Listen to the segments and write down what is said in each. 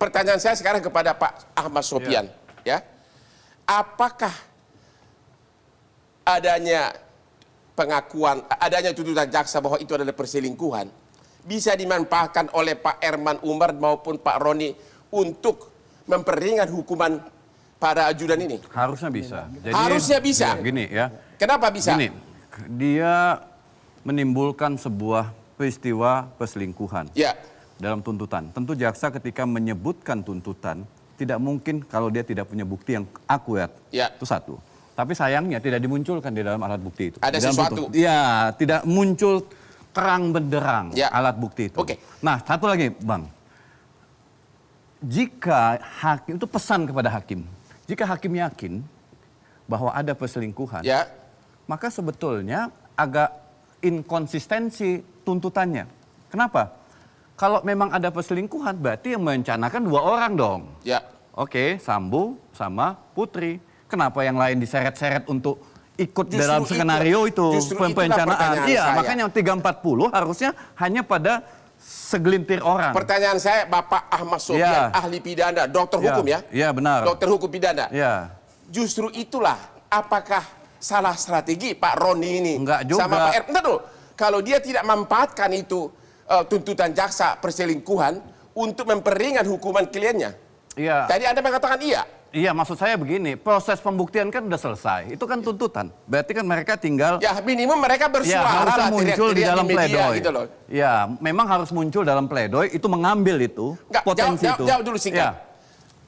pertanyaan saya sekarang kepada Pak Ahmad Sopyan, ya. Apakah adanya pengakuan, adanya tuntutan jaksa bahwa itu adalah perselingkuhan bisa dimanfaatkan oleh Pak Erman Umar maupun Pak Roni untuk memperingan hukuman para ajudan ini? Harusnya bisa. Jadi, harusnya bisa. Gini ya. Kenapa bisa? Gini, dia menimbulkan sebuah peristiwa perselingkuhan dalam tuntutan. Tentu jaksa ketika menyebutkan tuntutan tidak mungkin kalau dia tidak punya bukti yang akurat. Itu satu. Tapi sayangnya tidak dimunculkan di dalam alat bukti itu. Ada sesuatu. Ya, tidak muncul terang benderang alat bukti itu. Nah, satu lagi, Bang. Jika hakim, itu pesan kepada hakim. Jika hakim yakin bahwa ada perselingkuhan, maka sebetulnya agak inkonsistensi tuntutannya. Kenapa? Kalau memang ada perselingkuhan, berarti yang merencanakan 2 orang dong. Oke, Sambo sama Putri. Kenapa yang lain diseret-seret untuk ikut dalam skenario itu perencanaan? Iya, makanya 340 harusnya hanya pada segelintir orang. Pertanyaan saya, Bapak Ahmad Sopyan, ahli pidana, dokter hukum ya? Iya, benar. Dokter hukum pidana. Justru itulah, apakah salah strategi Pak Roni ini? Enggak juga. Sama Pak Bentar dulu. Kalau dia tidak memanfaatkan itu tuntutan jaksa perselingkuhan untuk memperingan hukuman kliennya. Tadi Anda mengatakan iya. Iya, maksud saya begini, proses pembuktian kan udah selesai. Itu kan tuntutan. Berarti kan mereka tinggal... Ya, minimum mereka bersuara harus muncul di dalam pledoi. Gitu loh. Ya, memang harus muncul dalam pledoi, itu mengambil itu, potensi itu. Jawab dulu singkat.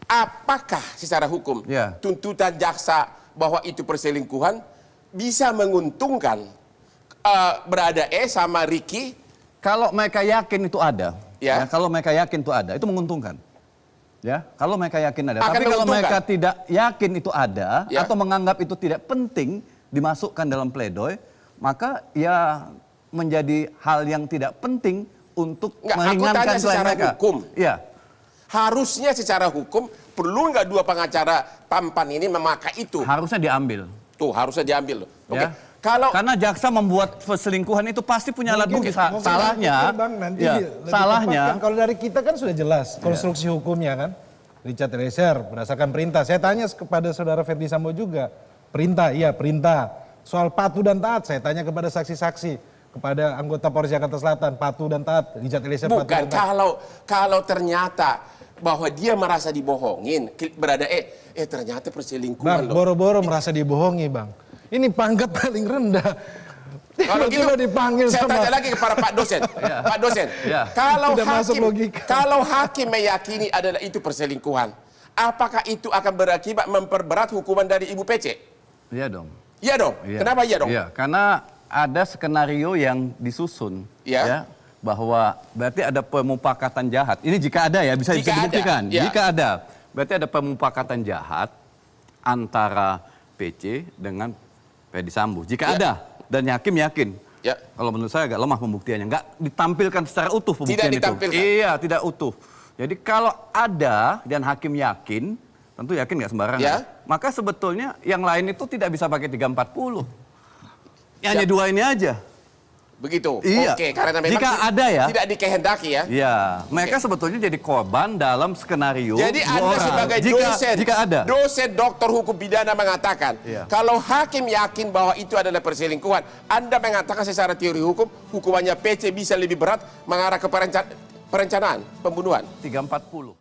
Apakah secara hukum tuntutan jaksa bahwa itu perselingkuhan bisa menguntungkan berada sama Ricky? Kalau mereka yakin itu ada, kalau mereka yakin itu ada, itu menguntungkan. Kalau mereka yakin ada. Tapi kalau mereka tidak yakin itu ada atau menganggap itu tidak penting dimasukkan dalam pledoi, maka ya menjadi hal yang tidak penting untuk meringankan secara mereka. Hukum. Harusnya secara hukum perlu nggak 2 pengacara tampan ini memakai itu? Harusnya diambil. Tuh, harusnya diambil. Karena jaksa membuat perselingkuhan itu pasti punya alat bukti. Salahnya, kalau dari kita kan sudah jelas konstruksi hukumnya kan. Richard Eliezer berdasarkan perintah. Saya tanya kepada saudara Ferdi Sambo juga. Perintah, iya perintah. Soal patuh dan taat, saya tanya kepada saksi-saksi. Kepada anggota Polres Jakarta Selatan, patuh dan taat. Richard Eliezer patuh dan taat. Kalau ternyata bahwa dia merasa dibohongin, berada ternyata perselingkuhan. Bang, boro-boro merasa dibohongi, Bang. Ini pangkat paling rendah. Kalau gitu dipanggil saya tanya lagi kepada Pak dosen. Pak dosen, kalau hakim meyakini adalah itu perselingkuhan, apakah itu akan berakibat memperberat hukuman dari Ibu PC? Iya dong. Iya dong. Kenapa iya dong? Karena ada skenario yang disusun, bahwa berarti ada pemufakatan jahat. Ini jika ada ya, bisa dibuktikan. Jika ada, berarti ada pemufakatan jahat antara PC dengan Ferdi Sambo. Jika ada, dan hakim yakin. Kalau menurut saya agak lemah pembuktiannya. Nggak ditampilkan secara utuh pembuktian itu. Iya, tidak utuh. Jadi kalau ada dan hakim yakin, tentu yakin nggak sembarangan. Maka sebetulnya yang lain itu tidak bisa pakai 340. Hanya 2 ini aja. Begitu. Oke, karena memang jika ada tidak dikehendaki ya. Iya, mereka sebetulnya jadi korban dalam skenario. Jadi Anda sebagai dosen dokter hukum pidana mengatakan, kalau hakim yakin bahwa itu adalah perselingkuhan, Anda mengatakan secara teori hukum, hukumannya PC bisa lebih berat mengarah ke perencanaan pembunuhan. 340.